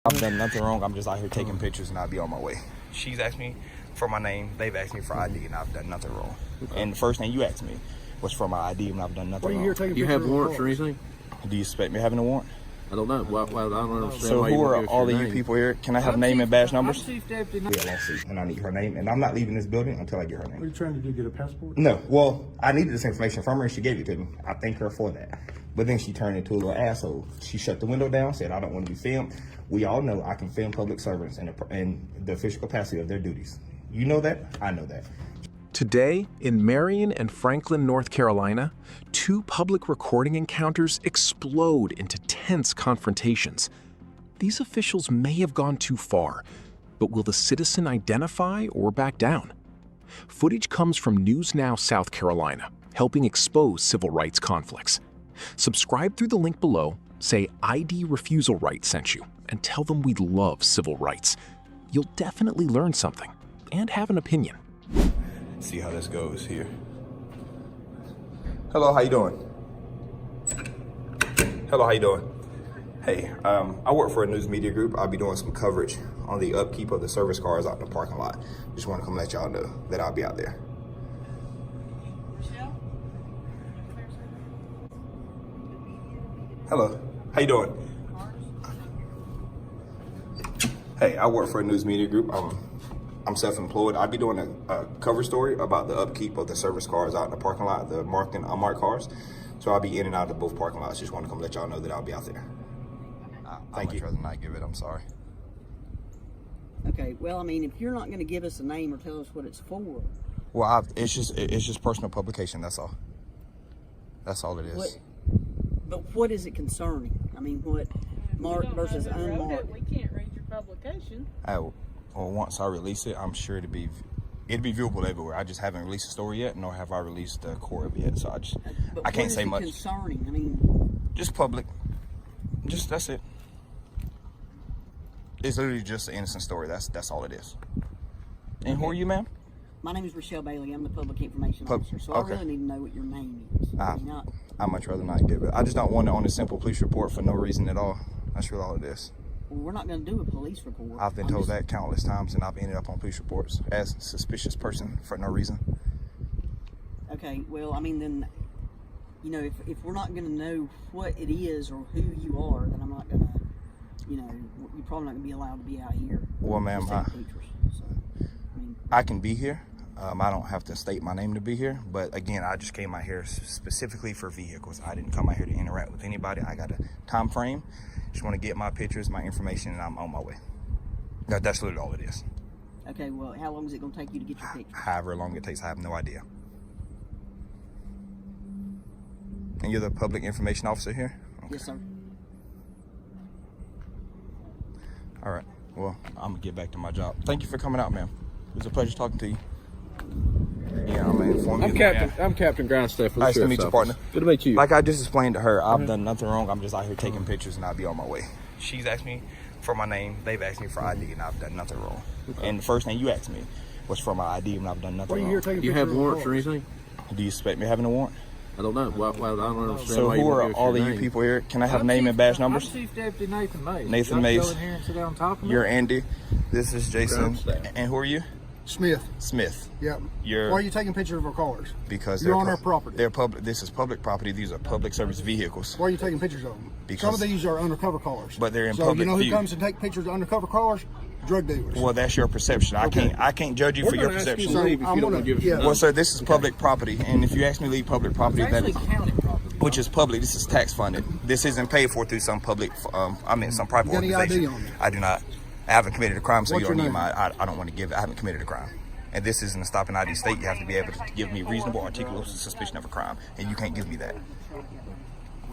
I've done nothing wrong. I'm just out here taking pictures and I'll be on my way. She's asked me for my name. They've asked me for ID and I've done nothing wrong. Okay. And the first thing you asked me was for my ID and I've done nothing wrong. Do you have warrants or anything? Do you expect me having a warrant? I don't know. Well, I don't understand. So who are all of you people here? Can I have name and badge numbers? Chief Deputy. Yeah, let's see. And I need her name. And I'm not leaving this building until I get her name. What are you trying to do, get a passport? No. Well, I needed this information from her and she gave it to me. I thank her for that. But then she turned into a little asshole. She shut the window down, said, I don't want to be filmed. We all know I can film public servants in the official capacity of their duties. You know that? I know that. Today, in Marion and Franklin, North Carolina, two public recording encounters explode into tense confrontations. These officials may have gone too far, but will the citizen identify or back down? Footage comes from News Now, South Carolina, helping expose civil rights conflicts. Subscribe through the link below, say ID Refusal Right sent you, and tell them we love civil rights. You'll definitely learn something and have an opinion. See how this goes here. Hello, how you doing? Hello, how you doing? Hey, I work for a news media group. I'll be doing some coverage on the upkeep of the service cars out in the parking lot. Just want to come let y'all know that I'll be out there. Hello, how you doing? Hey, I work for a news media group. I'm self-employed. I'll be doing a cover story about the upkeep of the service cars out in the parking lot, the marked and unmarked cars. So I'll be in and out of both parking lots. Just want to come let y'all know that I'll be out there. Thank you. I'd rather not give it. I'm sorry. Okay, well, I mean, if you're not going to give us a name or tell us what it's for. Well, it's just personal publication. That's all. That's all it is. But what is it concerning? I mean, what marked versus unmarked? We can't read your publication. Well, once I release it, I'm sure it'd be viewable everywhere. I just haven't released the story yet, nor have I released the core of it yet. So I can't say much. Concerning? I mean, just public. That's it. It's literally just an innocent story. That's all it is. And who are you, ma'am? My name is Rochelle Bailey. I'm the public information officer. So okay. I really need to know what your name is. I'd much rather not give it. I just don't want it on a simple police report for no reason at all. That's really all it is. Well, we're not going to do a police report. I've been told that countless times, and I've ended up on police reports as a suspicious person for no reason. Okay, well, I mean, then, you know, if we're not going to know what it is or who you are, then I'm not going to, you know, you're probably not going to be allowed to be out here. Well, ma'am, I I can be here. I don't have to state my name to be here, but again, I just came out here specifically for vehicles. I didn't come out here to interact with anybody. I got a time frame. Just want to get my pictures, my information, and I'm on my way. That's literally all it is. Okay, well, how long is it going to take you to get your pictures? However long it takes, I have no idea. And you're the public information officer here? Okay. Yes, sir. All right. Well, I'm going to get back to my job. Thank you for coming out, ma'am. It was a pleasure talking to you. Yeah, I'm going to inform you. I'm Captain Grindstaff. Nice to meet you, partner. Good to meet you. Like I just explained to her, I've done nothing wrong. I'm just out here taking pictures and I'll be on my way. She's asked me for my name. They've asked me for ID and I've done nothing wrong. Okay. And the first thing you asked me was for my ID and I've done nothing wrong. What are you here taking Do you have warrants or anything? Do you expect me having a warrant? I don't know. Well, I don't understand. So who are all of you people here? Can I have name and badge numbers? I'm Chief Deputy Nathan Mays. Nathan Mays. Go in here and sit down on top of me. You're Andy. This is Jason. And who are you? Smith. Smith. Yep. Why are you taking pictures of our cars? Because you're on our property. They're public. This is public property. These are public service vehicles. Why are you taking pictures of them? Because some of these are undercover cars. But they're in so public you know who view. comes and take pictures of undercover cars? Drug dealers. Well, that's your perception. Okay. I can't judge you for your perception. Well, sir, this is public property, and if you ask me to leave public property, that is county property, which is public. This is tax funded. This isn't paid for through some public. Some private organization. ID on you? I do not. I haven't committed a crime, so What's you don't your need name? I don't want to give it. I haven't committed a crime. And this isn't a stop and ID state. You have to be able to give me reasonable, articulable suspicion of a crime, and you can't give me that.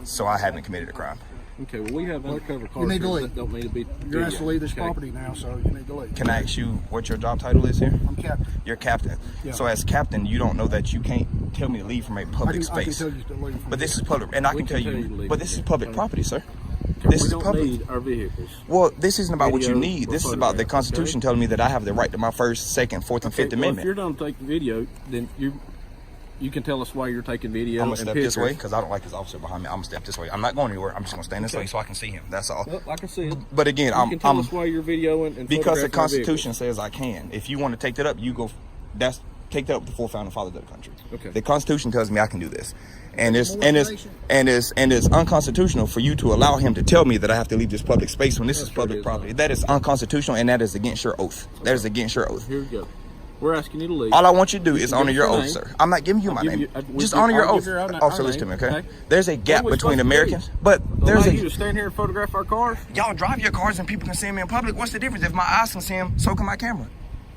So I haven't committed a crime. Okay, well, we have undercover cars. You need to leave. That don't need to be. You're asked to leave this property now, so you need to leave. Can I ask you what your job title is here? I'm captain. You're captain. Yeah. So as captain, you don't know that you can't tell me to leave from a public space. I can tell you to leave. But this is public, and I can tell you, but this is public property, sir. This We is don't public. need our vehicles. Well, this isn't about what you Video need. or This is about the photographs, Constitution telling me that I have the right to my First, Second, Fourth, and Fifth Well, if Amendment. you're done taking video, then you You can tell us why you're taking video. I'm gonna and step pictures. this way because I don't like this officer behind me. I'm gonna step this way. I'm not going anywhere. I'm just gonna stand this way so I can see him. That's all. Well, I can see it. But again, You can tell us why you're videoing and because the photographing our Constitution says I can. If you want to take that up, you go. Take that up with the 4 founding fathers of the country. Okay. The Constitution tells me I can do this, and it's unconstitutional for you to allow him to tell me that I have to leave this public space when this is public property. That is unconstitutional, and that is against your oath. That is against your oath. Here we go. We're asking you to leave. All I want you to do is can honor give your us your oath, name. sir. I'm not giving you my give name. you- Just I'll honor your give oath. you our Officer, name, listen to me, okay? okay? There's a gap What are we between supposed to Americans, do? but there's Allow you a to stand here and photograph our cars. y'all drive your cars and people can see me in public. What's the difference? If my eyes can see him, so can my camera.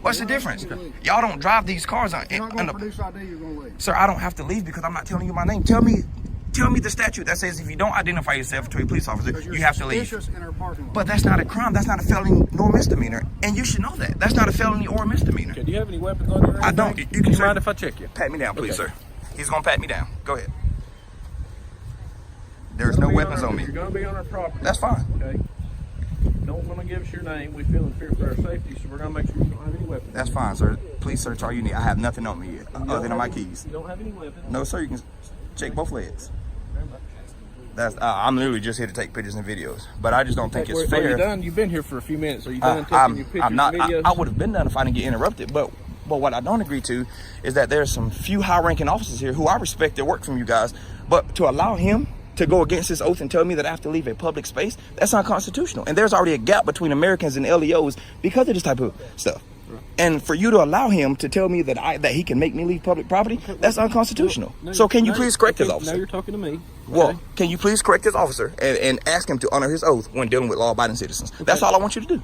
What's the difference? Y'all don't drive these cars on. You're not going to produce ID, you're going to leave. Sir, I don't have to leave because I'm not telling you my name. Tell me the statute that says if you don't identify yourself to a police officer, Because you're you have to leave. suspicious in our parking lot. But that's not a crime. That's not a felony nor misdemeanor, and you should know that. That's not a felony or a misdemeanor. Okay, do you have any weapons on you? or I don't. anything? You can Do sir, mind if I check you? pat me down, please, Okay. sir. He's gonna pat me down. Go ahead. There's no weapons on me. You're going to be on our property. That's fine. Okay. Don't want to give us your name. We feel in fear for our safety, so we're going to make sure you don't have any weapons. That's fine, sir. Please search all you need. I have nothing on me yet, You don't other than have my any- keys. You don't have any weapons. No, sir. You can check both legs. I'm literally just here to take pictures and videos, but I just don't think it's Are fair. you done? You've been here for a few minutes. Are you done taking I'm your pictures not. and videos? I would have been done if I didn't get interrupted. But what I don't agree to is that there are some few high-ranking officers here who I respect their work from you guys, but to allow him to go against his oath and tell me that I have to leave a public space, that's unconstitutional. And there's already a gap between Americans and LEOs because of this type of stuff. And for you to allow him to tell me that he can make me leave public property, that's unconstitutional. No, so can you no, please correct okay, this officer? Now you're talking to me. Well, Okay. can you please correct this officer and ask him to honor his oath when dealing with law-abiding citizens? That's all I want you to do.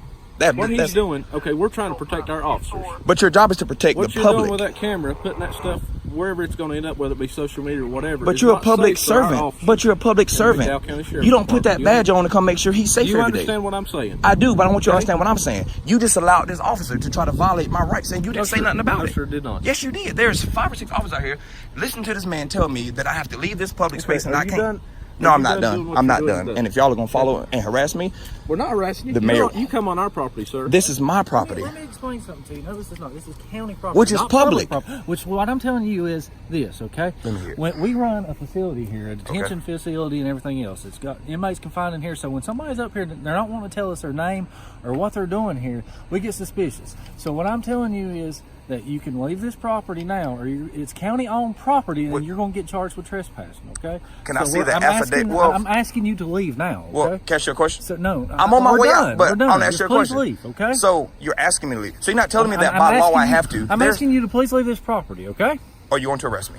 What he's doing, okay, we're trying to protect our officers. But your job is to protect What the you're public. doing with that camera, putting that stuff wherever it's going to end up, whether it be social media or whatever. But is you're a not public safe for our servant. officers. But you're a public In the servant. McDowell County Sheriff's You don't put that Department. badge on to come make sure he's safe Do you every day. understand what I'm saying? I do, but I want you to Okay. understand what I'm saying. You just allowed this officer to try to violate my rights, and you didn't say sir. nothing about No, it. sir, did not. Yes, you did. There's 5 or 6 officers out here. Listen to this man tell me that I have to leave this public space and are I you can't. done? No, Are I'm you not done done. doing what I'm you're not doing? done. And if y'all are gonna follow and harass me, We're not harassing you. The mayor- You come on our property, sir. this is my property. Let me explain something to you. No, this is not. This is county property. Which is not public. property. Which what I'm telling you is this, okay? Let me hear it. When we run a facility here, a detention facility and everything else. It's got inmates confined in here. So when somebody's up here, they're not wanting to tell us their name or what they're doing here, we get suspicious. So what I'm telling you is that you can leave this property now, or it's county-owned property, and you're going to get charged with trespassing, okay? Can I So see the I'm affidavit? asking- Well- I'm asking you to leave now, okay? Well, catch your question. So no, I'm on my we're way done. out, but We're done. I'm asking Just you a please question. leave, okay? So you're asking me to leave. So you're not telling me that I'm by law asking I you- have to. I'm There's- asking you to please leave this property, okay? Or you want to arrest me?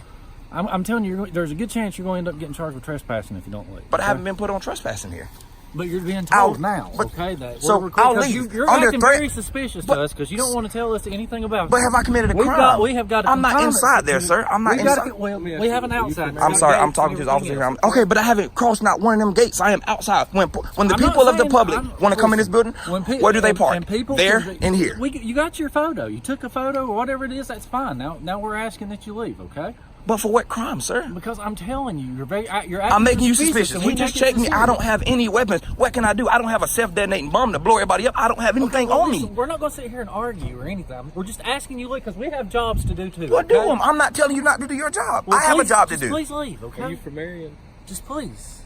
I'm telling you, there's a good chance you're going to end up getting charged with trespassing if you don't leave. But I okay? haven't been put on trespassing here. But you're being told I'll- now, but- okay? That so we're I'll because leave. You're Under acting threat- very suspicious but- to us because you don't want to tell us anything about. But this. have I committed a We've crime? we have got. A I'm not component. inside there, sir. I'm not We've got inside. well, Let me ask we you, have an are you outside. familiar- I'm Got sorry. I'm gates talking and to the officer everything here. Okay, but I haven't crossed not one of them gates. I am outside. When the I'm not people of the saying- public I'm- want to come in this building, where do they park? And people there can- and here. You got your photo. You took a photo or whatever it is. That's fine. Now we're asking that you leave, okay? But for what crime, sir? Because I'm telling you, you're I'm making you suspicious, suspicious. and He we just take it checked me. I serious. don't have any weapons. What can I do? I don't have a self-detonating bomb to blow everybody up. I don't have anything Well, on listen, me. We're not going to sit here and argue or anything. We're just asking you because we have jobs to do too. Well, okay? do them. I'm not telling you not to do your job. Well, I have a please- job to just do. Please leave, okay? Are you from Marion? Just please.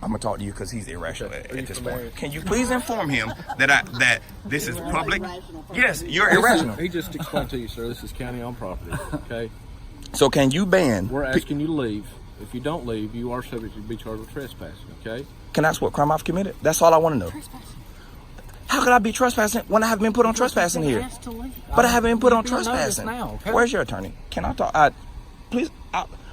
I'm gonna talk to you because he's irrational Okay. at Are you this from point. Marion? Can you please inform him that this is public? Yes, you're irrational. He just explained to you, sir, this is county-owned property, okay? So can you ban? We're asking you to leave. If you don't leave, you are subject to be charged with trespassing, okay? Can I ask what crime I've committed? That's all I want to know. How could I be trespassing when I haven't been put on trespassing here? Asked to leave. But I haven't been put on You're being noticed trespassing. now, okay? Where's your attorney? Can I talk? Please.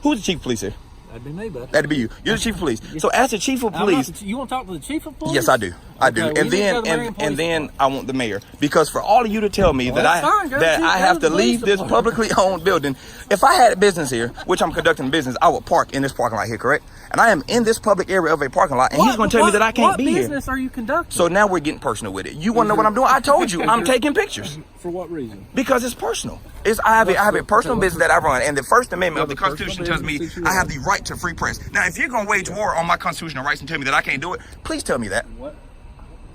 Who's the chief of police here? That'd be me, bud. That'd be you. You're the chief of police. So as the chief of police, You want to talk to the chief of police? yes, I do. I do. Okay, well, And you need to then go to the Marion Police and then Department. I want the mayor, because for all of you to tell me that that's fine. Go that to- I go have to to the police leave this department. publicly owned building. If I had a business here, which I'm conducting business, I would park in this parking lot here, correct? And I am in this public area of a parking lot, and he's going to tell me that I can't be What here. business are you conducting? So now we're getting personal with it. You want to know what I'm doing? I told you, I'm taking pictures. For what reason? Because it's personal. I have a personal business that I run, and the First Amendment of the the personal Constitution tells me business that you I have run. the right to free press. Now, if you're going to wage war on my constitutional rights and tell me that I can't do it, please tell me that.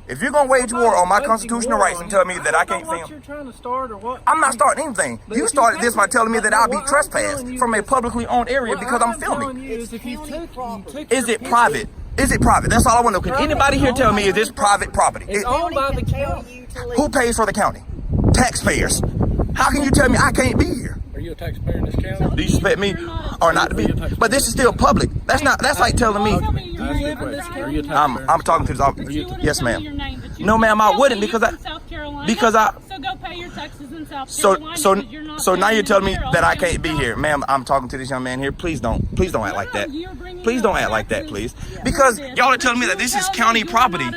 If you're gonna wage war on my constitutional rights and tell me that I can't What film, you're trying to start or what? I'm not starting anything. You started this by telling me that I'll be trespassed from a publicly owned area because I'm filming. It's county property. Is it private? Is it private? That's all I want to know. Can anybody here tell me is this private property? It's owned by the county. You to leave. Who pays for the county? Taxpayers. How can you tell me I can't be here? Are you a taxpayer in this county? Do you expect me or not to be? But this is still public. That's like telling me. Are you a taxpayer? I'm talking to this officer. Yes, ma'am. No, ma'am, I wouldn't because I. So go pay your taxes in South Carolina. So now you're telling me that I can't be here, ma'am. I'm talking to this young man here. Please don't act like that. Please don't act like that, please. Because y'all are telling me that this is county property.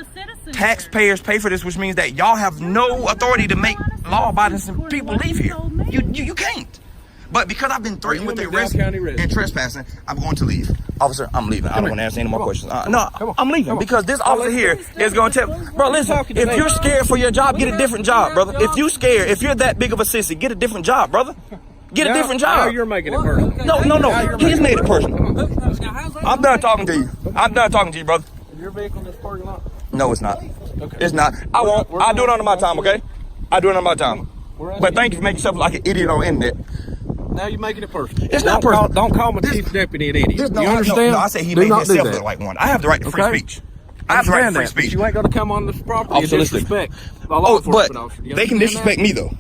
Taxpayers pay for this, which means that y'all have no authority to make law-abiding people leave here. You can't. But because I've been threatened with arrest and trespassing, I'm going to leave. Officer, I'm leaving. I don't want to answer any more questions. No, I'm leaving because this officer here is going to tell. Bro, listen, if you're scared for your job, get a different job, brother. If you're scared, if you're that big of a sissy, get a different job, brother. Get a different job. Now you're making it personal. No. He's made it personal. I'm done talking to you. I'm done talking to you, brother. Is your vehicle in this parking lot? No, it's not. Okay. It's not. I won't. I'll do it under my time, okay? I'll do it under my time. But thank you for making yourself like an idiot on the internet. Now you're making it personal. It's not personal. Don't call my chief deputy an idiot. No, You understand? No, I said he Do made not do himself that. look like one. I have the right to free Okay. speech. I have the right to free Understand that, but speech. you ain't going to come on this property and Officer, listen. disrespect the law Oh, enforcement but officer. You they can understand disrespect that? me though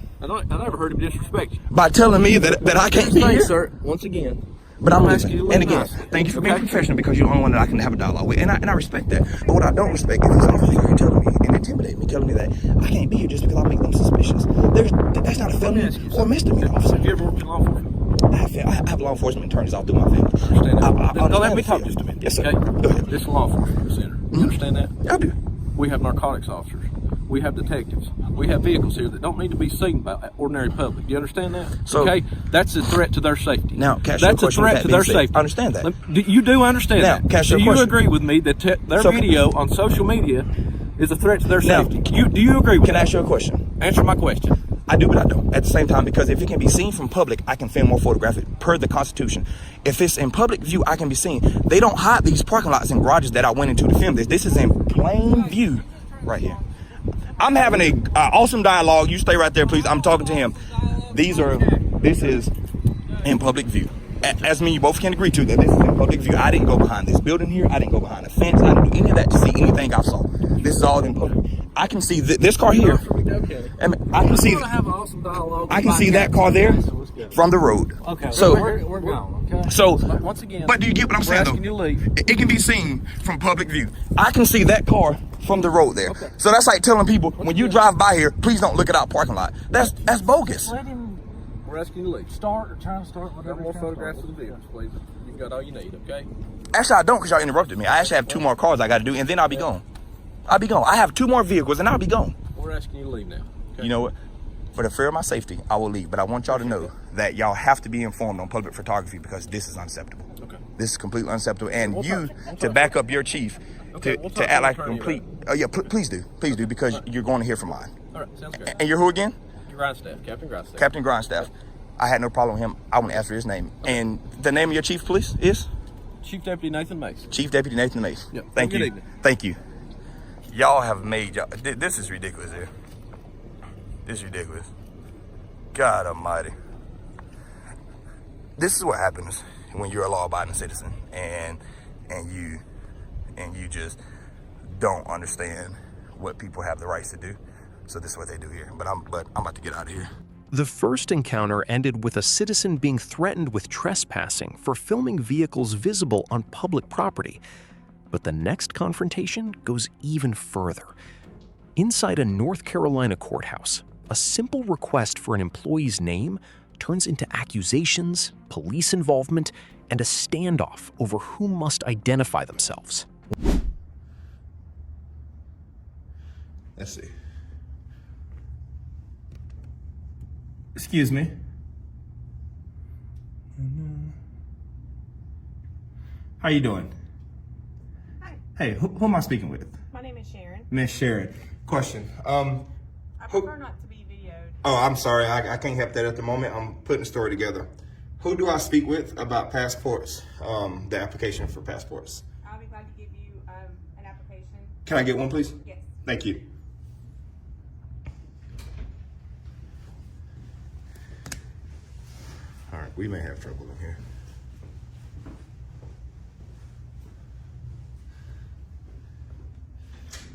I never heard him disrespect you. by telling me that I can't be Thanks, here. sir. Once again. But I'm asking you listening. to And leave again, us. thank you for being Okay. professional because you're the only one that I can have a dialogue with, and I respect that. But what I don't respect is this officer here telling me and intimidating me, telling me that I can't be here just because I make them suspicious. That's not a felony or misdemeanor, officer. Have you ever worked in law enforcement? I have law enforcement attorneys all through my family. Understand that? I Now, let me understand talk the just a minute. Yes, sir. Okay? Go ahead. This is a law enforcement center. You understand that? I do. We have narcotics officers. We have detectives. We have vehicles here that don't need to be seen by ordinary public. Do you understand that? So- okay, that's a threat to their safety. Now, Cash, your that's a question threat with to that their being said, safety. I understand that. You do understand Now, that. Cash, Do your you question. agree with me that their So- video on social media is a threat to their Now, safety? Do you agree with Can I that? ask you a question? Answer my question. I do, but I don't. At the same time, because if it can be seen from public, I can film or photograph it per the Constitution. If it's in public view, I can be seen. They don't hide these parking lots and garages that I went into to film this. This is in plain view right here. I'm having a awesome dialogue. You stay right there, please. I'm talking to him. This is in public view. As me, you both can agree to that this is in public view. I didn't go behind this building here. I didn't go behind the fence. I didn't do any of that to see anything I saw. This is all in public. I can see this car here. And I can see. have an awesome dialogue. I can see that car there from the road. Okay. So, we're gone. Okay. so, But once again, but do you get what I'm we're saying asking you though? to leave. It can be seen from public view. I can see that car from the road there. Okay. So that's like telling people when you drive by here, please don't look at our parking lot. That's bogus. Let him We're asking you to leave. start or try to start Got whatever. more he's trying to photographs start. of the vehicles, please. You've got all you need, okay? Actually, I don't because y'all interrupted me. I actually have 2 more cars I got to do, and then I'll be gone. I'll be gone. I have 2 more vehicles, and I'll be gone. We're asking you to leave now. Okay? You know what? For the fear of my safety, I will leave. But I want y'all to know that y'all have to be informed on public photography because this is unacceptable. Okay. This is completely unacceptable. And We'll you, talk to back up your chief, Okay, we'll talk to to act the like a attorney complete... please do. Please do because you're going to hear from mine. All right, sounds great. And you're who again? Grindstaff, Captain Grindstaff. Captain Grindstaff. I had no problem with him. I want to ask for his name. And the name of your chief of police is? Chief Deputy Nathan Mason. Chief Deputy Nathan Mace. Yep. Thank Good you. evening. Thank you. Y'all have made y'all. This is ridiculous here. This is ridiculous. God Almighty. This is what happens when you're a law-abiding citizen and you just don't understand what people have the rights to do. So this is what they do here. But I'm about to get out of here. The first encounter ended with a citizen being threatened with trespassing for filming vehicles visible on public property. But the next confrontation goes even further. Inside a North Carolina courthouse, a simple request for an employee's name turns into accusations, police involvement, and a standoff over who must identify themselves. Let's see. Excuse me. How you doing? Hi, Hey, who am I speaking with? my name is Sharon. Miss Sharon. Question. I prefer not to be videoed. Oh, I'm sorry. I can't help that at the moment. I'm putting the story together. Who do I speak with about passports? The application for passports. I'll be glad to give you an application. Can I get one, please? Yes. Thank you. All right, we may have trouble in here.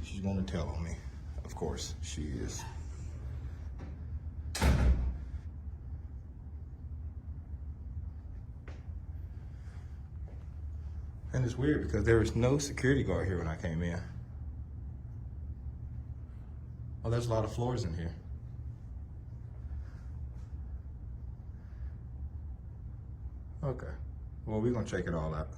She's going to tell on me. Of course, she is. And it's weird because there was no security guard here when I came in. Oh, there's a lot of floors in here. Okay. Well, we're gonna check it all out.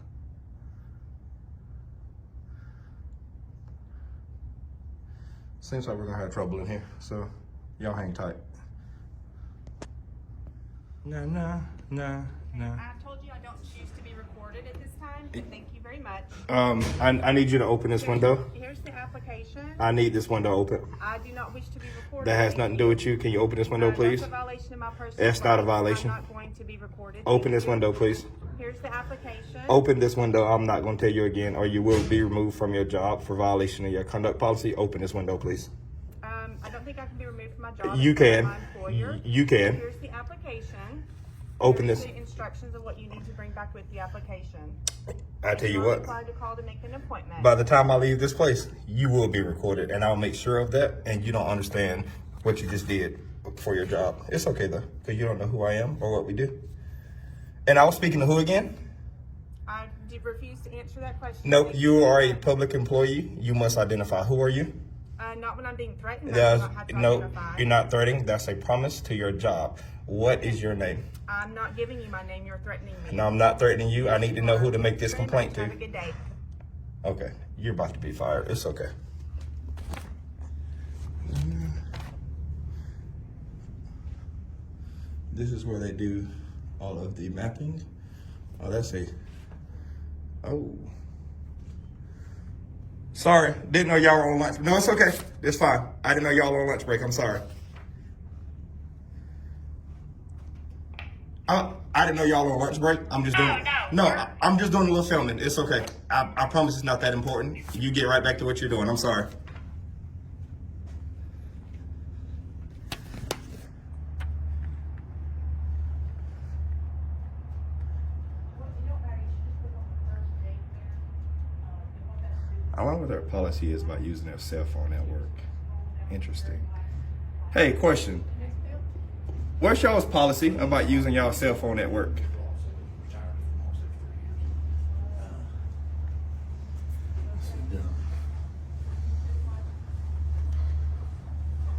Seems like we're gonna have trouble in here, so y'all hang tight. Nah. I told you I don't choose to be recorded at this time, but thank you very much. I need you to open this window. Here's the application. I need this window open. I do not wish to be recorded. That has nothing to do with you. Can you open this window, please? That's a violation of my personal That's not a rights. violation. I'm not going to be recorded. Open Thank this you. window, please. Here's the application. Open this window. I'm not going to tell you again, or you will be removed from your job for violation of your conduct policy. Open this window, please. I don't think I can be removed from my job. You as can. my employer. You can. Here's the application. Open Here's this. the instructions of what you need to bring back with the application. I tell you You're what. required to call to make an appointment. By the time I leave this place, you will be recorded, and I'll make sure of that. And you don't understand what you just did for your job. It's okay though, because you don't know who I am or what we do. And I was speaking to who again? I refuse to answer that question. Nope, you are a public employee. You must identify. Who are you? Not when I'm being threatened. I do not have to No, identify. you're not threatening. That's a promise to your job. What is your name? I'm not giving you my name. You're threatening me. No, I'm not threatening you. I need to know who to make this Very complaint much. to. Have a good day. Okay, you're about to be fired. It's okay. This is where they do all of the mapping. Oh, that's a. Oh. Sorry, didn't know y'all were on lunch. No, it's okay. It's fine. I didn't know y'all were on lunch break. I'm sorry. I didn't know y'all were on lunch break. I'm just doing. I'm just doing a little filming. It's okay. I promise it's not that important. You get right back to what you're doing. I'm sorry. I wonder what their policy is about using their cell phone at work. Interesting. Hey, question. What's y'all's policy about using y'all's cell phone at work?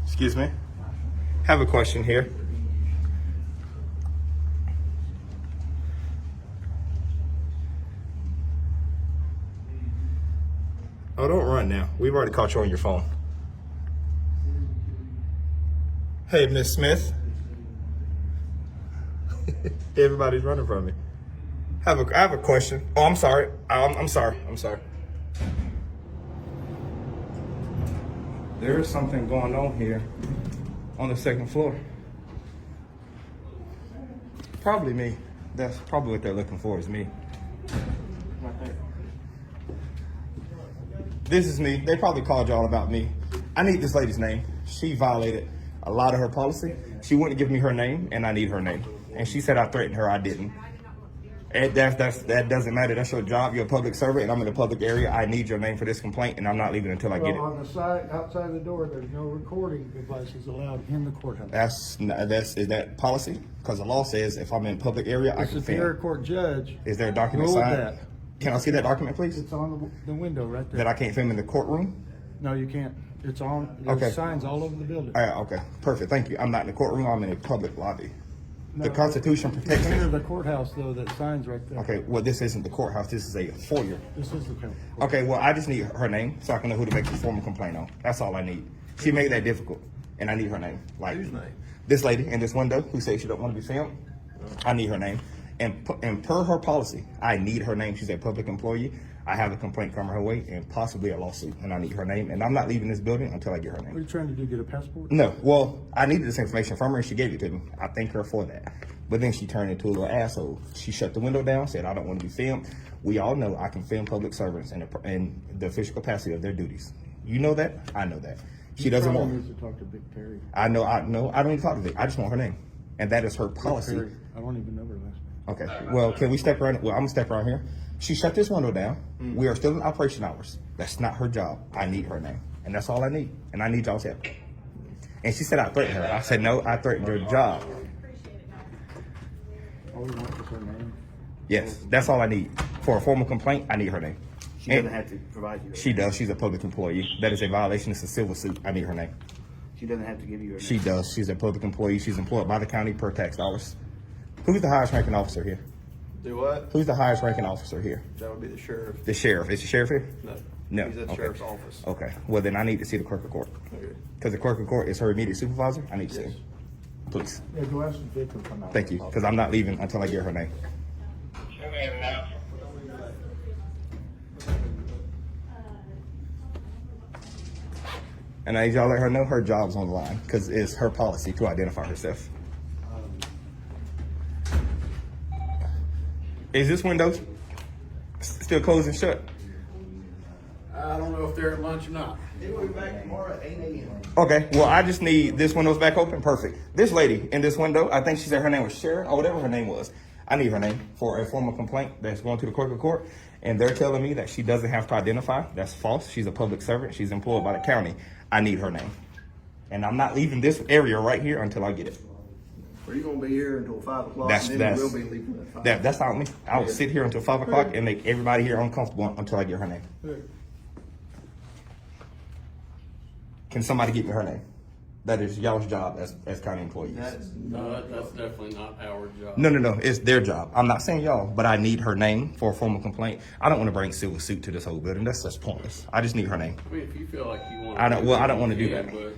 Excuse me. Have a question here. Oh, don't run now. We've already caught you on your phone. Hey, Miss Smith. Everybody's running from me. I have a question. Oh, I'm sorry. I'm sorry. There is something going on here on the second floor. Probably me. That's probably what they're looking for is me. This is me. They probably called y'all about me. I need this lady's name. She violated a lot of her policy. She wouldn't give me her name, and I need her name. And she said I threatened her. I didn't. And that doesn't matter. That's your job. You're a public servant, and I'm in the public area. I need your name for this complaint, and I'm not leaving until I get it. On the side, outside the door, there's no recording devices allowed in the courthouse. Is that policy? Because the law says if I'm in public area, I The can Superior film. Court judge Is there a document ruled signed? that. Can I see that document, please? It's on the window right there. That I can't film in the courtroom? No, you can't. It's on, there's Okay. signs all over the building. All right, okay, perfect. Thank you. I'm not in the courtroom. I'm in a public lobby. The No, Constitution protects Enter it. the courthouse though, that sign's right there. Okay, well, this isn't the courthouse. This is a foyer. This is the court. Okay, well, I just need her name so I can know who to make the formal complaint on. That's all I need. She made that difficult, and I need her name. Like this lady in this window who says she don't want to be filmed. I need her name, and per her policy, I need her name. She's a public employee. I have a complaint coming her way and possibly a lawsuit, and I need her name. And I'm not leaving this building until I get her What are name. you trying to do, get a passport? No, well, I needed this information from her, and she gave it to me. I thank her for that. But then she turned into a little asshole. She shut the window down, said, I don't want to be filmed. We all know I can film public servants in the official capacity of their duties. You know that? I know that. She doesn't Probably want. needs to talk to Big Terry. I know. I don't need to talk to Vic. I just want her name, and that is her policy. Terry. I don't even know her last name. Okay. Well, can we step around? Well, I'm gonna step around here. She shut this window down. We are still in operation hours. That's not her job. I need her name, and that's all I need. And I need y'all's help. And she said I threatened her. I said no. I threatened your job. All we want is her name. Yes, that's all I need. For a formal complaint, I need her name. She doesn't have to provide you. She does. She's a public employee. That is a violation. It's a civil suit. I need her name. She doesn't have to give you her name. She does. She's a public employee. She's employed by the county per tax dollars. Who's the highest ranking officer here? Do what? Who's the highest ranking officer here? That would be the sheriff. The sheriff. Is the sheriff here? No. No. He's at the Okay. sheriff's office. Okay. Well, then I need to see the clerk of court. Okay. Because the clerk of court is her immediate supervisor. I need to see him. Please. Yeah, go ask Vic to come out. Thank you. Because I'm not leaving until I get her name. And I need y'all let her know her job's on the line because it's her policy to identify herself. Is this window still closed and shut? I don't know if they're at lunch or not. We'll be back tomorrow at 8 a.m. Okay, well, I just need this window's back open. Perfect. This lady in this window, I think she said her name was Sharon or whatever her name was. I need her name for a formal complaint that's going to the clerk of court. And they're telling me that she doesn't have to identify. That's false. She's a public servant. She's employed by the county. I need her name. And I'm not leaving this area right here until I get it. Well, you're going to be here until 5 o'clock, That's- and then that's- we'll be leaving at 5. That's not me. I will sit here until 5 o'clock and make everybody here uncomfortable until I get her name. Can somebody get me her name? That is y'all's job as county employees. No, that's definitely not our job. No. It's their job. I'm not saying y'all, but I need her name for a formal complaint. I don't want to bring civil suit to this whole building. That's just pointless. I just need her name. I mean, if you feel like you want I don't want to do you that. can, but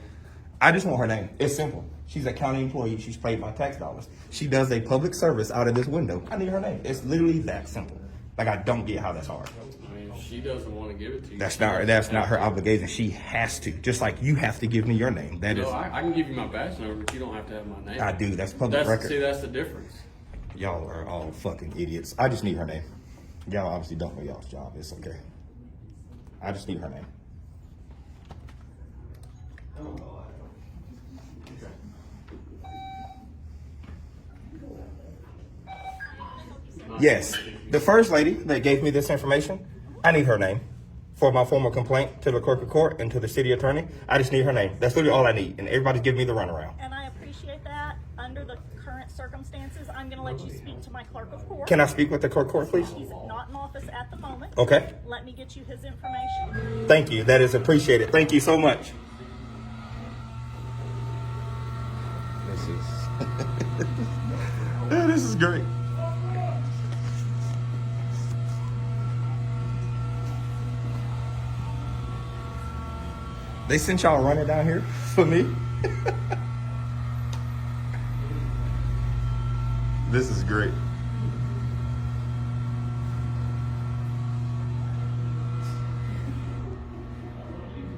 I just want her name. It's simple. She's a county employee. She's paid by tax dollars. She does a public service out of this window. I need her name. It's literally that simple. Like, I don't get how that's hard. I mean, if she doesn't want to give it to you. That's not her obligation. She has to. Just like you have to give me your name. That is. No, I can give you my badge number, but you don't have to have my name. I do. That's public record. See, that's the difference. Y'all are all fucking idiots. I just need her name. Y'all obviously don't know y'all's job. It's okay. I just need her name. Yes. The first lady that gave me this information, I need her name for my formal complaint to the clerk of court and to the city attorney. I just need her name. That's literally all I need. And everybody's giving me the runaround. And I appreciate that. Under the current circumstances, I'm going to let you speak to my clerk of court. Can I speak with the clerk of court, please? He's not in office at the moment. Okay. Let me get you his information. Thank you. That is appreciated. Thank you so much. This is great. They sent y'all running down here for me. This is great.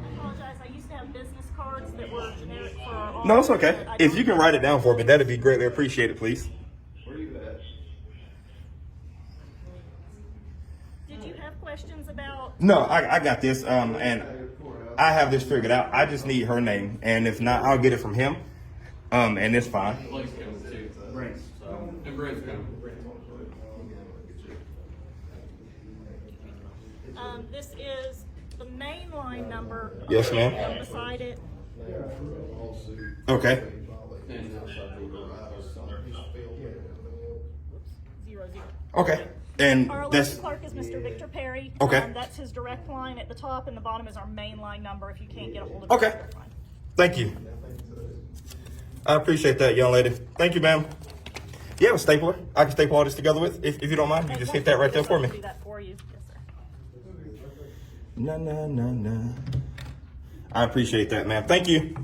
I apologize. I used to have business cards that were generic for our No, it's office, okay. but I If don't you can have write it down for me, that'd be greatly appreciated, please. Did you have questions about? No, I got this, and I have this figured out. I just need her name, and if not, I'll get it from him, and it's fine. Blake's coming too. And Brent's coming. This is the main line number. Yes, ma'am. And beside it, Okay. And 00. Okay. And Our that's election clerk is Mr. Victor Perry. Okay. That's his direct line at the top, and the bottom is our main line number if you can't get a hold of Okay. his direct line. Thank you. I appreciate that, young lady. Thank you, ma'am. You have a stapler I can staple all this together with, if you don't mind. You just hit that right there for me. I'll do that for you. Yes, sir. Na. I appreciate that, ma'am. Thank you.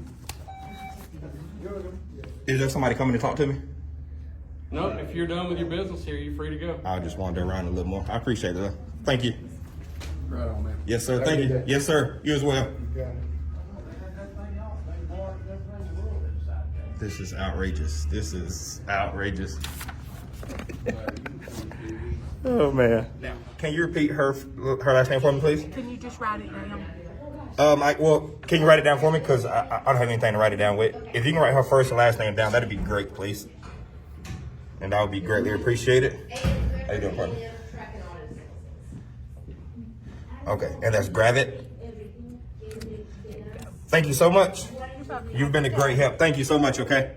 Is there somebody coming to talk to me? no, if you're done with your business here, you're free to go. I'll just wander around a little more. I appreciate it, though. Thank you. Right on, man. Yes, sir. Thank you. Yes, sir. You as well. This is outrageous. This is outrageous. Oh, man. Now, can you repeat her last name for me, please? Can you just write it down? Well, can you write it down for me? Because I don't have anything to write it down with. If you can write her first and last name down, that'd be great, please. And that would be greatly appreciated. How you doing, partner? Okay, and that's grab it. Thank you so much. You've been a great help. Thank you so much, okay?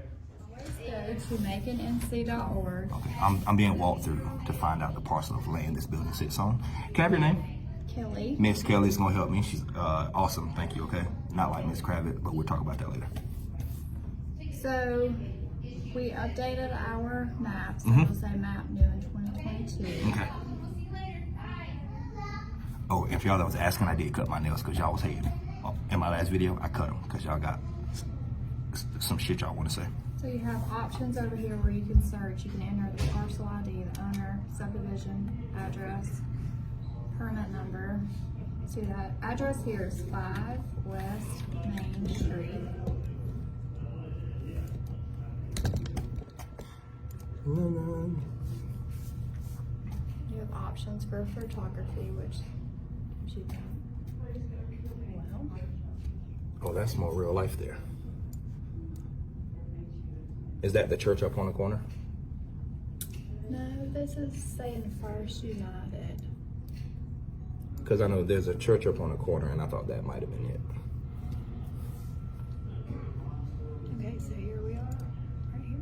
Go to MaconNC.org. Okay, I'm being walked through to find out the parcel of land this building sits on. Can I have your name? Kelly. Miss Kelly is gonna help me. She's awesome. Thank you, okay? Not like Miss Kravitz, but we'll talk about that later. So we updated our maps. It'll say map new in 2022. Okay. Oh, if y'all that was asking, I did cut my nails because y'all was hating. Oh, in my last video, I cut them because y'all got some shit y'all want to say. So you have options over here where you can search. You can enter the parcel ID, the owner, subdivision, address, permit number. See that address here is 5 West Main Street. You have options for photography, which you don't. Well, Oh, that's more real life there. Is that the church up on the corner? no, this is saying First United. Because I know there's a church up on the corner, and I thought that might have been it. Okay, so here we are, right here.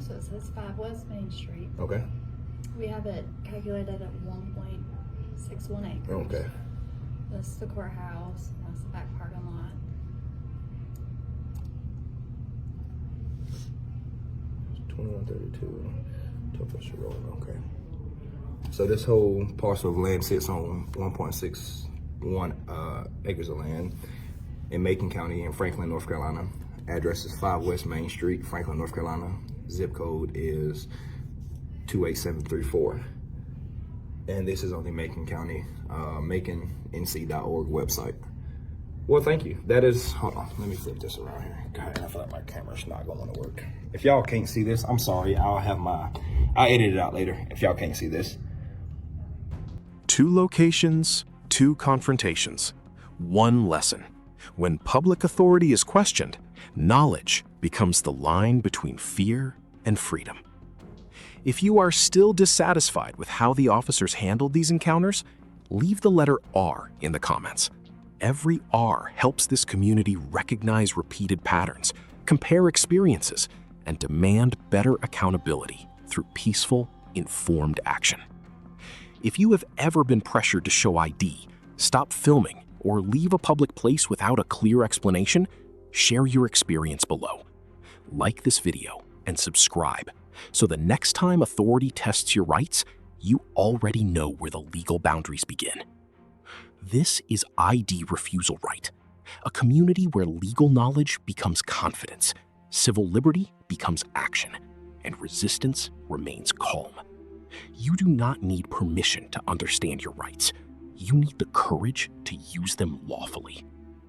So it says 5 West Main Street. Okay. We have it calculated at 1.61 acres. Okay. This is the courthouse, and that's the back parking lot. $21.32. Okay. So this whole parcel of land sits on 1.61 acres of land in Macon County in Franklin, North Carolina. Address is 5 West Main Street, Franklin, North Carolina. Zip code is 28734. And this is on the Macon County, MaconNC.org website. Well, thank you. That is, hold on, let me flip this around here. God, I feel like my camera's not going to work. If y'all can't see this, I'm sorry. I'll edit it out later if y'all can't see this. 2 locations, 2 confrontations, 1 lesson. When public authority is questioned, knowledge becomes the line between fear and freedom. If you are still dissatisfied with how the officers handled these encounters, leave the letter R in the comments. Every R helps this community recognize repeated patterns, compare experiences, and demand better accountability through peaceful, informed action. If you have ever been pressured to show ID, stop filming, or leave a public place without a clear explanation, share your experience below. Like this video and subscribe so the next time authority tests your rights, you already know where the legal boundaries begin. This is ID Refusal Right, a community where legal knowledge becomes confidence, civil liberty becomes action, and resistance remains calm. You do not need permission to understand your rights. You need the courage to use them lawfully.